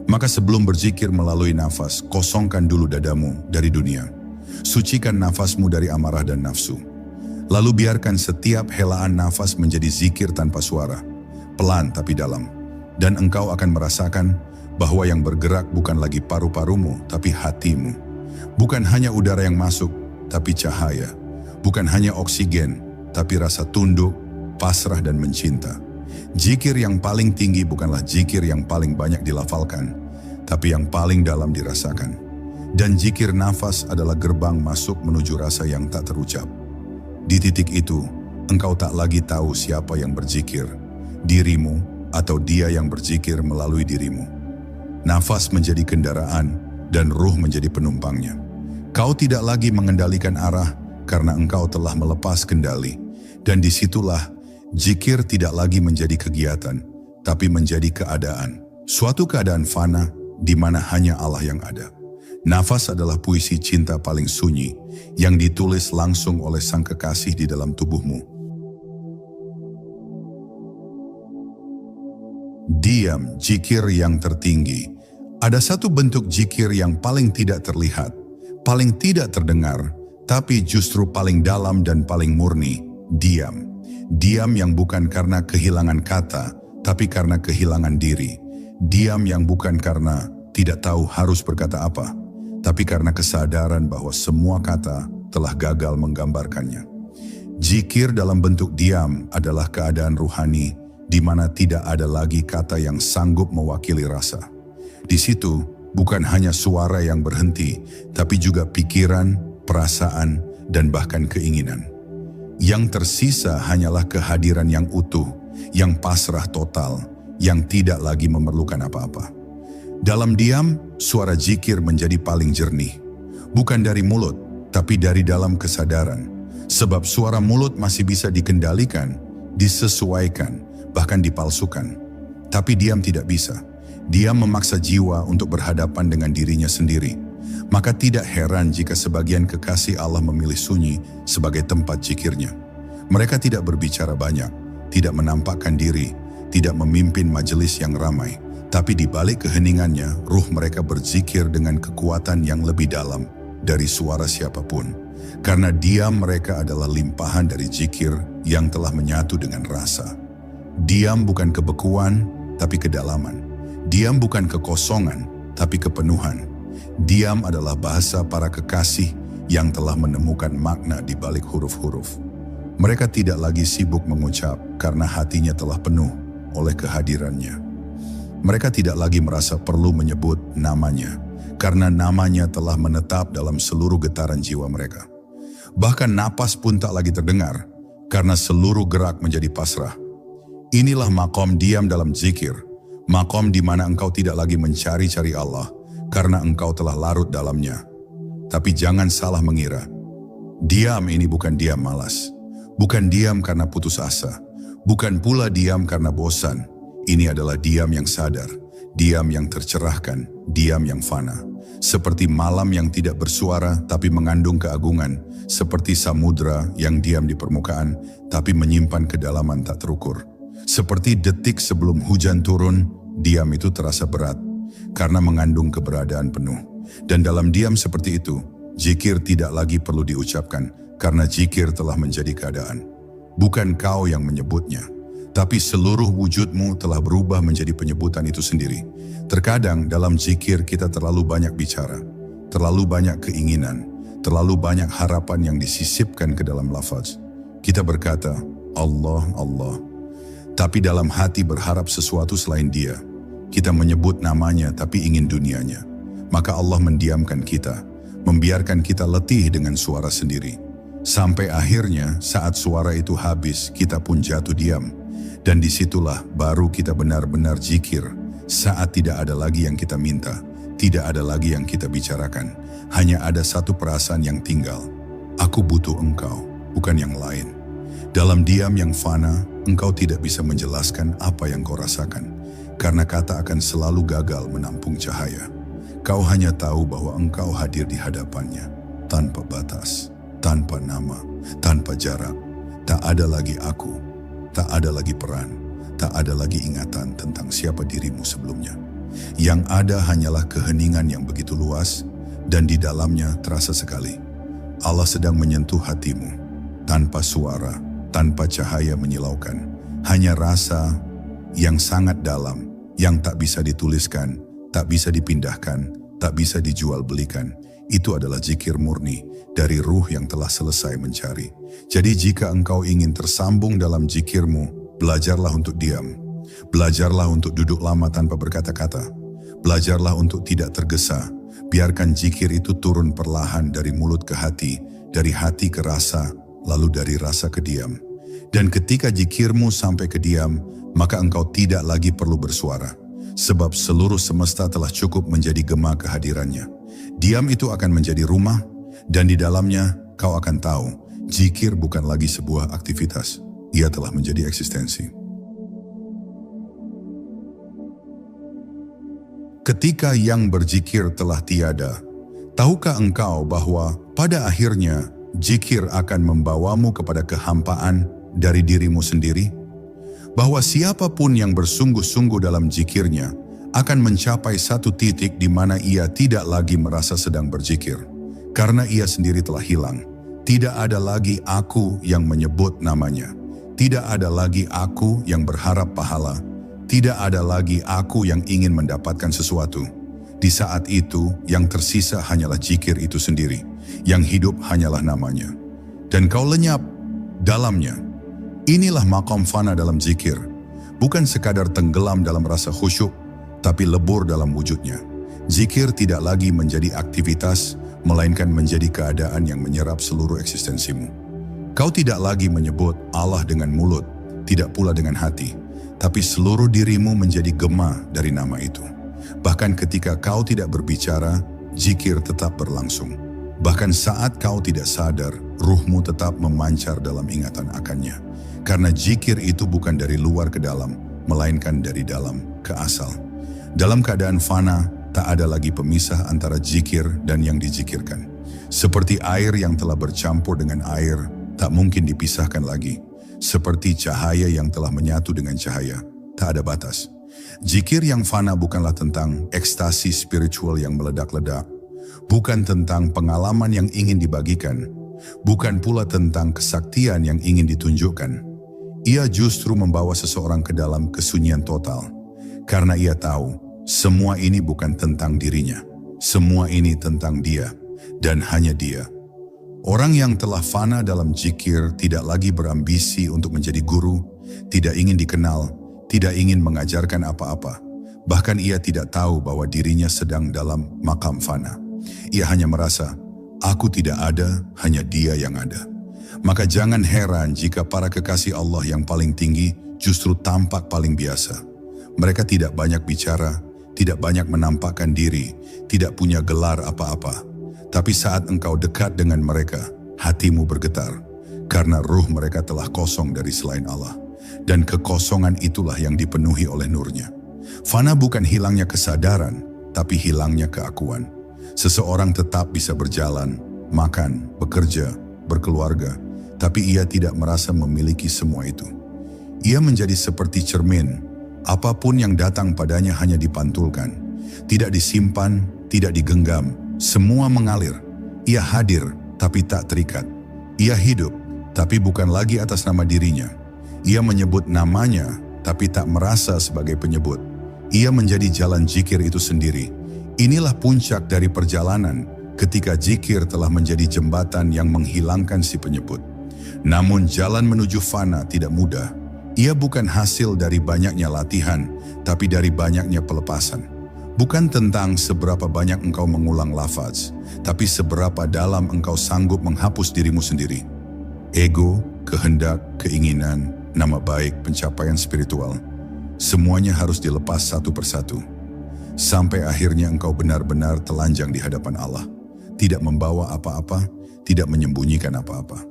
Maka sebelum berzikir melalui nafas, kosongkan dulu dadamu dari dunia. Sucikan nafasmu dari amarah dan nafsu. Lalu biarkan setiap helaan nafas menjadi zikir tanpa suara, pelan tapi dalam. Dan engkau akan merasakan bahwa yang bergerak bukan lagi paru-parumu, tapi hatimu. Bukan hanya udara yang masuk, tapi cahaya. Bukan hanya oksigen, tapi rasa tunduk, pasrah dan mencinta. Zikir yang paling tinggi bukanlah zikir yang paling banyak dilafalkan, tapi yang paling dalam dirasakan. Dan zikir nafas adalah gerbang masuk menuju rasa yang tak terucap. Di titik itu, engkau tak lagi tahu siapa yang berzikir, dirimu atau dia yang berzikir melalui dirimu. Nafas menjadi kendaraan dan ruh menjadi penumpangnya. Kau tidak lagi mengendalikan arah karena engkau telah melepas kendali. Dan disitulah zikir tidak lagi menjadi kegiatan, tapi menjadi keadaan. Suatu keadaan fana di mana hanya Allah yang ada. Nafas adalah puisi cinta paling sunyi yang ditulis langsung oleh sang kekasih di dalam tubuhmu. Diam, zikir yang tertinggi. Ada satu bentuk zikir yang paling tidak terlihat, paling tidak terdengar, tapi justru paling dalam dan paling murni. Diam. Diam yang bukan karena kehilangan kata, tapi karena kehilangan diri. Diam yang bukan karena tidak tahu harus berkata apa, tapi karena kesadaran bahwa semua kata telah gagal menggambarkannya. Zikir dalam bentuk diam adalah keadaan ruhani di mana tidak ada lagi kata yang sanggup mewakili rasa. Di situ bukan hanya suara yang berhenti, tapi juga pikiran, perasaan, dan bahkan keinginan. Yang tersisa hanyalah kehadiran yang utuh, yang pasrah total, yang tidak lagi memerlukan apa-apa. Dalam diam, suara zikir menjadi paling jernih. Bukan dari mulut, tapi dari dalam kesadaran. Sebab suara mulut masih bisa dikendalikan, disesuaikan, bahkan dipalsukan. Tapi diam tidak bisa. Diam memaksa jiwa untuk berhadapan dengan dirinya sendiri. Maka tidak heran jika sebagian kekasih Allah memilih sunyi sebagai tempat zikirnya. Mereka tidak berbicara banyak, tidak menampakkan diri, tidak memimpin majelis yang ramai. Tapi di balik keheningannya, ruh mereka berzikir dengan kekuatan yang lebih dalam dari suara siapapun. Karena diam mereka adalah limpahan dari zikir yang telah menyatu dengan rasa. Diam bukan kebekuan, tapi kedalaman. Diam bukan kekosongan, tapi kepenuhan. Diam adalah bahasa para kekasih yang telah menemukan makna di balik huruf-huruf. Mereka tidak lagi sibuk mengucap karena hatinya telah penuh oleh kehadirannya. Mereka tidak lagi merasa perlu menyebut namanya karena namanya telah menetap dalam seluruh getaran jiwa mereka. Bahkan napas pun tak lagi terdengar karena seluruh gerak menjadi pasrah. Inilah makom diam dalam zikir, makom di mana engkau tidak lagi mencari-cari Allah karena engkau telah larut dalamnya. Tapi jangan salah mengira. Diam ini bukan diam malas, bukan diam karena putus asa, bukan pula diam karena bosan. Ini adalah diam yang sadar, diam yang tercerahkan, diam yang fana. Seperti malam yang tidak bersuara tapi mengandung keagungan, seperti samudra yang diam di permukaan tapi menyimpan kedalaman tak terukur. Seperti detik sebelum hujan turun, diam itu terasa berat karena mengandung keberadaan penuh. Dan dalam diam seperti itu, zikir tidak lagi perlu diucapkan karena zikir telah menjadi keadaan. Bukan kau yang menyebutnya, tapi seluruh wujudmu telah berubah menjadi penyebutan itu sendiri. Terkadang dalam zikir kita terlalu banyak bicara, terlalu banyak keinginan, terlalu banyak harapan yang disisipkan ke dalam lafaz. Kita berkata, Allah, Allah. Tapi dalam hati berharap sesuatu selain Dia. Kita menyebut namanya tapi ingin dunianya. Maka Allah mendiamkan kita, membiarkan kita letih dengan suara sendiri. Sampai akhirnya saat suara itu habis, kita pun jatuh diam. Dan disitulah baru kita benar-benar zikir, saat tidak ada lagi yang kita minta, tidak ada lagi yang kita bicarakan. Hanya ada satu perasaan yang tinggal. Aku butuh engkau, bukan yang lain. Dalam diam yang fana, engkau tidak bisa menjelaskan apa yang kau rasakan. Karena kata akan selalu gagal menampung cahaya. Kau hanya tahu bahwa engkau hadir di hadapannya, tanpa batas, tanpa nama, tanpa jarak. Tak ada lagi aku, tak ada lagi peran, tak ada lagi ingatan tentang siapa dirimu sebelumnya. Yang ada hanyalah keheningan yang begitu luas, dan di dalamnya terasa sekali. Allah sedang menyentuh hatimu, tanpa suara, tanpa cahaya menyilaukan. Hanya rasa yang sangat dalam, yang tak bisa dituliskan, tak bisa dipindahkan, tak bisa dijual belikan. Itu adalah zikir murni dari ruh yang telah selesai mencari. Jadi jika engkau ingin tersambung dalam zikirmu, belajarlah untuk diam. Belajarlah untuk duduk lama tanpa berkata-kata. Belajarlah untuk tidak tergesa. Biarkan zikir itu turun perlahan dari mulut ke hati, dari hati ke rasa, lalu dari rasa ke diam. Dan ketika zikirmu sampai ke diam, maka engkau tidak lagi perlu bersuara. Sebab seluruh semesta telah cukup menjadi gema kehadirannya. Diam itu akan menjadi rumah, dan di dalamnya kau akan tahu, zikir bukan lagi sebuah aktivitas. Ia telah menjadi eksistensi. Ketika yang berzikir telah tiada, tahukah engkau bahwa pada akhirnya zikir akan membawamu kepada kehampaan dari dirimu sendiri? Bahwa siapapun yang bersungguh-sungguh dalam zikirnya akan mencapai satu titik di mana ia tidak lagi merasa sedang berzikir. Karena ia sendiri telah hilang. Tidak ada lagi aku yang menyebut namanya. Tidak ada lagi aku yang berharap pahala. Tidak ada lagi aku yang ingin mendapatkan sesuatu. Di saat itu yang tersisa hanyalah zikir itu sendiri. Yang hidup hanyalah namanya. Dan kau lenyap dalamnya. Inilah maqam fana dalam zikir, bukan sekadar tenggelam dalam rasa khusyuk, tapi lebur dalam wujudnya. Zikir tidak lagi menjadi aktivitas, melainkan menjadi keadaan yang menyerap seluruh eksistensimu. Kau tidak lagi menyebut Allah dengan mulut, tidak pula dengan hati, tapi seluruh dirimu menjadi gema dari nama itu. Bahkan ketika kau tidak berbicara, zikir tetap berlangsung. Bahkan saat kau tidak sadar, ruhmu tetap memancar dalam ingatan akannya. Karena zikir itu bukan dari luar ke dalam, melainkan dari dalam ke asal. Dalam keadaan fana, tak ada lagi pemisah antara zikir dan yang dizikirkan. Seperti air yang telah bercampur dengan air, tak mungkin dipisahkan lagi. Seperti cahaya yang telah menyatu dengan cahaya, tak ada batas. Zikir yang fana bukanlah tentang ekstasi spiritual yang meledak-ledak, bukan tentang pengalaman yang ingin dibagikan, bukan pula tentang kesaktian yang ingin ditunjukkan. Ia justru membawa seseorang ke dalam kesunyian total. Karena ia tahu, semua ini bukan tentang dirinya. Semua ini tentang Dia, dan hanya Dia. Orang yang telah fana dalam zikir tidak lagi berambisi untuk menjadi guru, tidak ingin dikenal, tidak ingin mengajarkan apa-apa. Bahkan ia tidak tahu bahwa dirinya sedang dalam maqam fana. Ia hanya merasa, aku tidak ada, hanya Dia yang ada. Maka jangan heran jika para kekasih Allah yang paling tinggi justru tampak paling biasa. Mereka tidak banyak bicara, tidak banyak menampakkan diri, tidak punya gelar apa-apa. Tapi saat engkau dekat dengan mereka, hatimu bergetar, karena ruh mereka telah kosong dari selain Allah. Dan kekosongan itulah yang dipenuhi oleh nurnya. Fana bukan hilangnya kesadaran, tapi hilangnya keakuan. Seseorang tetap bisa berjalan, makan, bekerja, berkeluarga, tapi ia tidak merasa memiliki semua itu. Ia menjadi seperti cermin, apapun yang datang padanya hanya dipantulkan, tidak disimpan, tidak digenggam, semua mengalir. Ia hadir, tapi tak terikat. Ia hidup, tapi bukan lagi atas nama dirinya. Ia menyebut namanya, tapi tak merasa sebagai penyebut. Ia menjadi jalan zikir itu sendiri. Inilah puncak dari perjalanan ketika zikir telah menjadi jembatan yang menghilangkan si penyebut. Namun jalan menuju fana tidak mudah. Ia bukan hasil dari banyaknya latihan, tapi dari banyaknya pelepasan. Bukan tentang seberapa banyak engkau mengulang lafaz, tapi seberapa dalam engkau sanggup menghapus dirimu sendiri. Ego, kehendak, keinginan, nama baik, pencapaian spiritual, semuanya harus dilepas satu persatu. Sampai akhirnya engkau benar-benar telanjang di hadapan Allah. Tidak membawa apa-apa, tidak menyembunyikan apa-apa.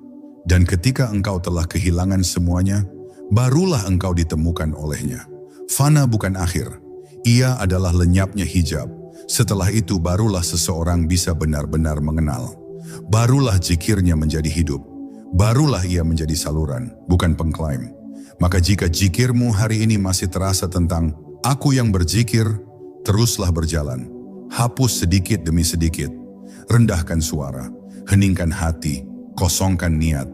Dan ketika engkau telah kehilangan semuanya, barulah engkau ditemukan olehnya. Fana bukan akhir. Ia adalah lenyapnya hijab. Setelah itu barulah seseorang bisa benar-benar mengenal. Barulah zikirnya menjadi hidup. Barulah ia menjadi saluran, bukan pengklaim. Maka jika zikirmu hari ini masih terasa tentang aku yang berzikir, teruslah berjalan. Hapus sedikit demi sedikit. Rendahkan suara, heningkan hati, kosongkan niat.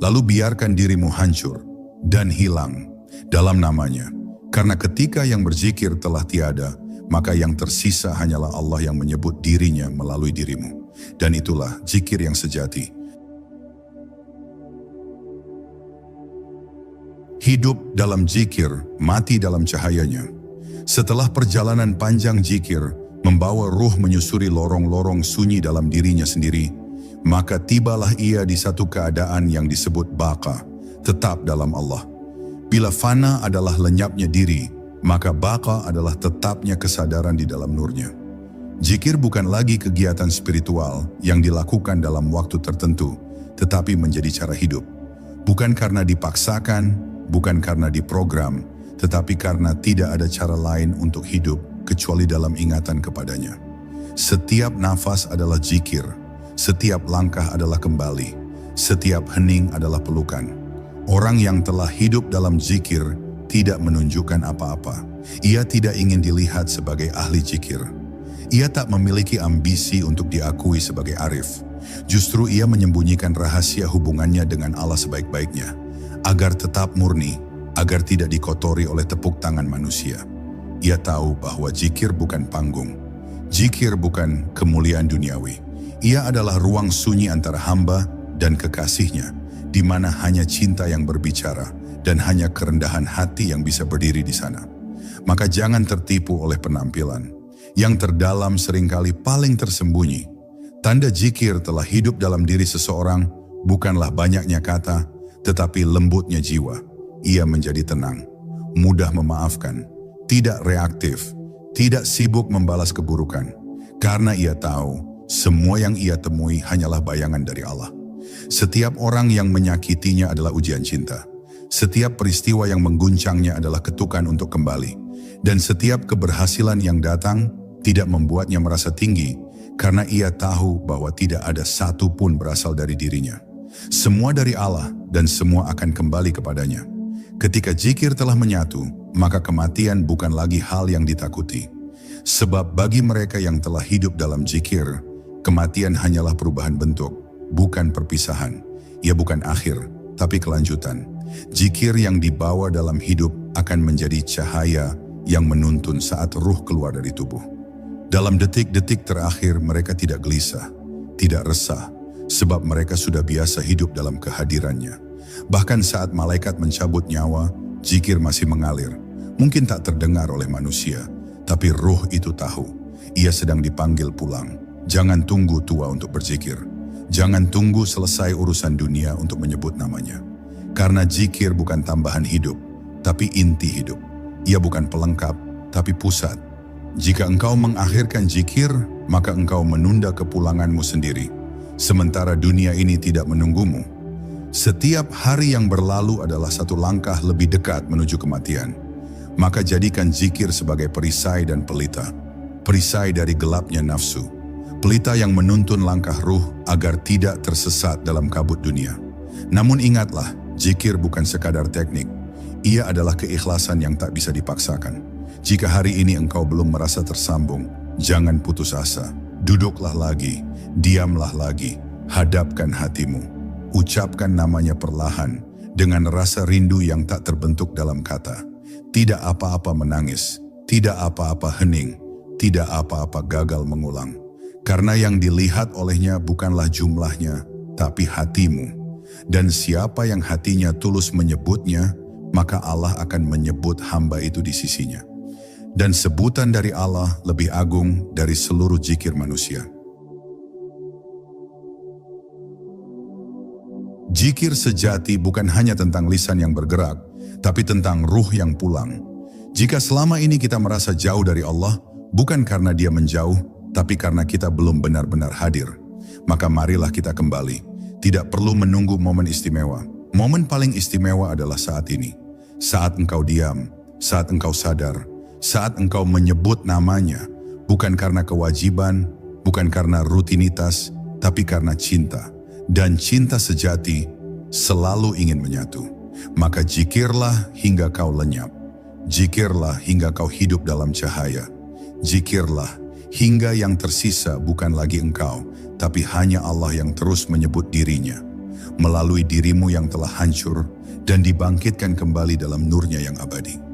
Lalu biarkan dirimu hancur dan hilang dalam namanya. Karena ketika yang berzikir telah tiada, maka yang tersisa hanyalah Allah yang menyebut dirinya melalui dirimu. Dan itulah zikir yang sejati. Hidup dalam zikir, mati dalam cahayanya. Setelah perjalanan panjang zikir, membawa ruh menyusuri lorong-lorong sunyi dalam dirinya sendiri, maka tibalah ia di satu keadaan yang disebut baqa, tetap dalam Allah. Bila fana adalah lenyapnya diri, maka baqa adalah tetapnya kesadaran di dalam nurnya. Zikir bukan lagi kegiatan spiritual yang dilakukan dalam waktu tertentu, tetapi menjadi cara hidup. Bukan karena dipaksakan, bukan karena diprogram, tetapi karena tidak ada cara lain untuk hidup kecuali dalam ingatan kepadanya. Setiap nafas adalah zikir, setiap langkah adalah kembali, setiap hening adalah pelukan. Orang yang telah hidup dalam zikir tidak menunjukkan apa-apa. Ia tidak ingin dilihat sebagai ahli zikir. Ia tak memiliki ambisi untuk diakui sebagai arif. Justru ia menyembunyikan rahasia hubungannya dengan Allah sebaik-baiknya, agar tetap murni, agar tidak dikotori oleh tepuk tangan manusia. Ia tahu bahwa zikir bukan panggung. Zikir bukan kemuliaan duniawi. Ia adalah ruang sunyi antara hamba dan kekasihnya, di mana hanya cinta yang berbicara dan hanya kerendahan hati yang bisa berdiri di sana. Maka jangan tertipu oleh penampilan. Yang terdalam seringkali paling tersembunyi. Tanda zikir telah hidup dalam diri seseorang bukanlah banyaknya kata, tetapi lembutnya jiwa. Ia menjadi tenang, mudah memaafkan, tidak reaktif, tidak sibuk membalas keburukan. Karena ia tahu, semua yang ia temui hanyalah bayangan dari Allah. Setiap orang yang menyakitinya adalah ujian cinta. Setiap peristiwa yang mengguncangnya adalah ketukan untuk kembali. Dan setiap keberhasilan yang datang tidak membuatnya merasa tinggi, karena ia tahu bahwa tidak ada satu pun berasal dari dirinya. Semua dari Allah dan semua akan kembali kepadanya. Ketika zikir telah menyatu, maka kematian bukan lagi hal yang ditakuti. Sebab bagi mereka yang telah hidup dalam zikir, kematian hanyalah perubahan bentuk, bukan perpisahan. Ia bukan akhir, tapi kelanjutan. Zikir yang dibawa dalam hidup akan menjadi cahaya yang menuntun saat ruh keluar dari tubuh. Dalam detik-detik terakhir mereka tidak gelisah, tidak resah, sebab mereka sudah biasa hidup dalam kehadirannya. Bahkan saat malaikat mencabut nyawa, zikir masih mengalir. Mungkin tak terdengar oleh manusia, tapi ruh itu tahu. Ia sedang dipanggil pulang. Jangan tunggu tua untuk berzikir. Jangan tunggu selesai urusan dunia untuk menyebut namanya. Karena zikir bukan tambahan hidup, tapi inti hidup. Ia bukan pelengkap, tapi pusat. Jika engkau mengakhirkan zikir, maka engkau menunda kepulanganmu sendiri, sementara dunia ini tidak menunggumu. Setiap hari yang berlalu adalah satu langkah lebih dekat menuju kematian. Maka jadikan zikir sebagai perisai dan pelita. Perisai dari gelapnya nafsu. Pelita yang menuntun langkah ruh agar tidak tersesat dalam kabut dunia. Namun ingatlah, zikir bukan sekadar teknik. Ia adalah keikhlasan yang tak bisa dipaksakan. Jika hari ini engkau belum merasa tersambung, jangan putus asa. Duduklah lagi, diamlah lagi, hadapkan hatimu. Ucapkan namanya perlahan, dengan rasa rindu yang tak terbentuk dalam kata. Tidak apa-apa menangis, tidak apa-apa hening, tidak apa-apa gagal mengulang. Karena yang dilihat olehnya bukanlah jumlahnya, tapi hatimu. Dan siapa yang hatinya tulus menyebutnya, maka Allah akan menyebut hamba itu di sisinya. Dan sebutan dari Allah lebih agung dari seluruh zikir manusia. Zikir sejati bukan hanya tentang lisan yang bergerak, tapi tentang ruh yang pulang. Jika selama ini kita merasa jauh dari Allah, bukan karena Dia menjauh, tapi karena kita belum benar-benar hadir. Maka marilah kita kembali. Tidak perlu menunggu momen istimewa. Momen paling istimewa adalah saat ini. Saat engkau diam, saat engkau sadar, saat engkau menyebut namanya, bukan karena kewajiban, bukan karena rutinitas, tapi karena cinta. Dan cinta sejati selalu ingin menyatu. Maka zikirlah hingga kau lenyap. Zikirlah hingga kau hidup dalam cahaya. Zikirlah hingga yang tersisa bukan lagi engkau, tapi hanya Allah yang terus menyebut dirinya. Melalui dirimu yang telah hancur dan dibangkitkan kembali dalam nurnya yang abadi.